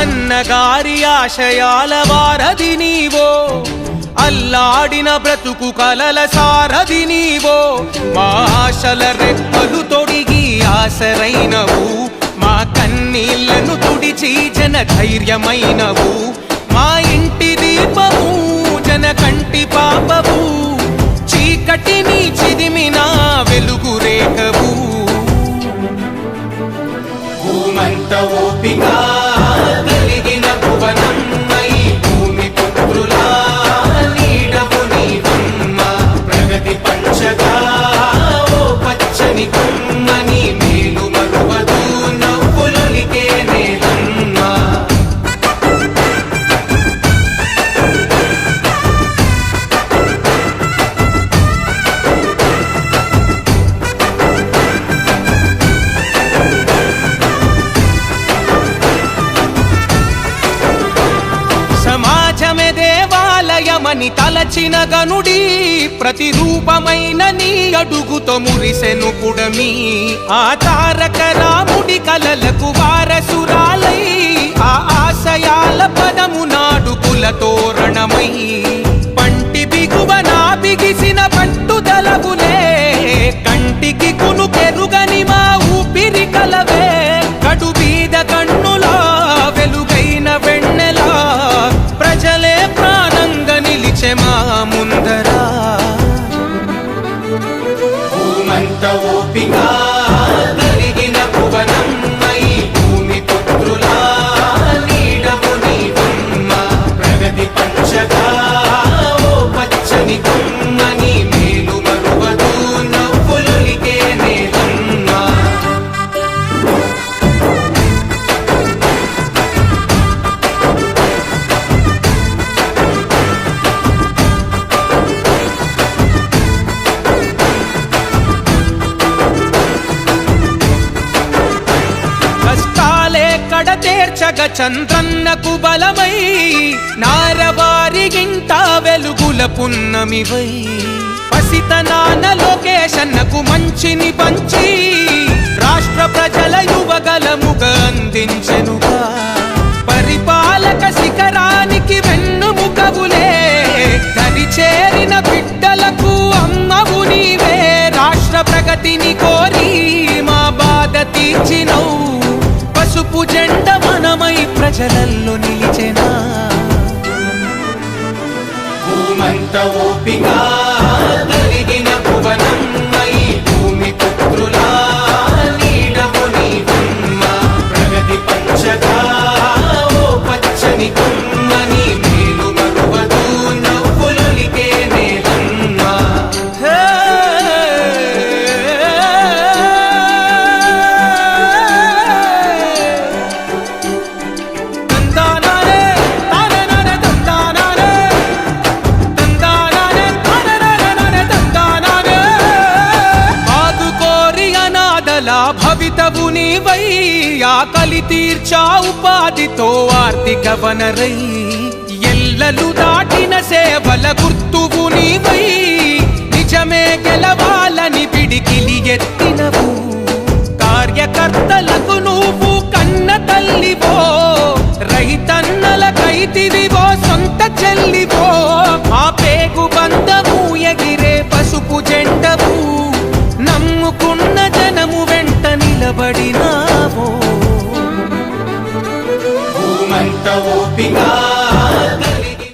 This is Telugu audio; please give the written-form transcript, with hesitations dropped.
అన్నగారి ఆశయాల వారధి నీవో, అల్లాడిన బ్రతుకు కలల సారథి నీవో, మా ఆశల రెప్పలు తొడిగి ఆసరైనవు, మా కన్నీళ్లను తుడిచి జన ధైర్యమైనవు, మా ఇంటి దీపము జన కంటి పాపవు, చీకటిని చిదిమిన వెలుగు రేఖవు. భూమంత ఓపిక కలిగిన భువనమ్మై భూమి పుత్రులా నీడవు నీవమ్మ, ప్రగతి పంచగా ఓ పచ్చని కొమ్మని మేలు మరువదు నవ్వులొలికే నేలమ్మ. సమాజమే దేవాలయమని తలచిన గనుడి, ప్రతిరూపమైన నీ అడుగుతో మురిసెను పుడమి, ఆ తారక రాముడి కలలకు వారసురాలై, ఆ ఆశయాల పదము నాడు కుల తోరణమై, పంటి బిగువన బిగిసిన పట్టుదలవులే, కంటికి కునుకెరుగని మా ఊపిరి కలవే, కడు బీద కన్నులా వెలుగైన వెన్నెలా, ప్రజలే ప్రాణంగా నిలిచే మా ముందరా. భూమంత ఓపిక కలిగిన భువనమ్మై భూమి పుత్రులా నీడవు నీవమ్మ, ప్రగతి పంచగా ఓ పచ్చని కొమ్మని మేలు మరువదు నవ్వులొలికే నేలమ్మ. కష్టాలే కడతేర్చగ చంద్రన్నకు బలమై, నారవారి గింట వెలుగుల పున్నమివై, పసితనాన లోకేశన్నకు మంచిని పంచి, రాష్ట్ర ప్రజల యువగలముగా అందించెనుగా, పరిపాలక శిఖరానికి వెన్నుముకవులే, దరి చేరిన బిడ్డలకు అమ్మవు నీవే, రాష్ట్ర ప్రగతిని కోరి మా బాధ తీర్చినవు, పసుపు జెండ మనమై ప్రజలల్లో నిలిచెనా. భూమంత ఓపిక కలిగిన భువనమ్మై భూమి పుత్రులా నీడవు నీవమ్మ, ప్రగతి పంచగా ఓ పచ్చని కొమ్మని మేలు మరువదు నవ్వులొలికే నేలమ్మ. భవితవు నీవై, ఆకలి తీర్చా ఉపాధితో ఆర్థిక వనరై, ఎల్లలు దాటిన సేవల గుర్తువు నీవై, నిజమే గెలవాలని పిడికిలి ఎత్తినవు, కార్యకర్తలకు నువ్వు కన్న తల్లివో, రైతన్నల కైతివివో సొంత చెల్లివో, ఆ పేగు బంధము ఎగిరే పసుపు జెండవు, నమ్ముకున్న జనము వెంట నిలబడినావో. భూమంత ఓపిక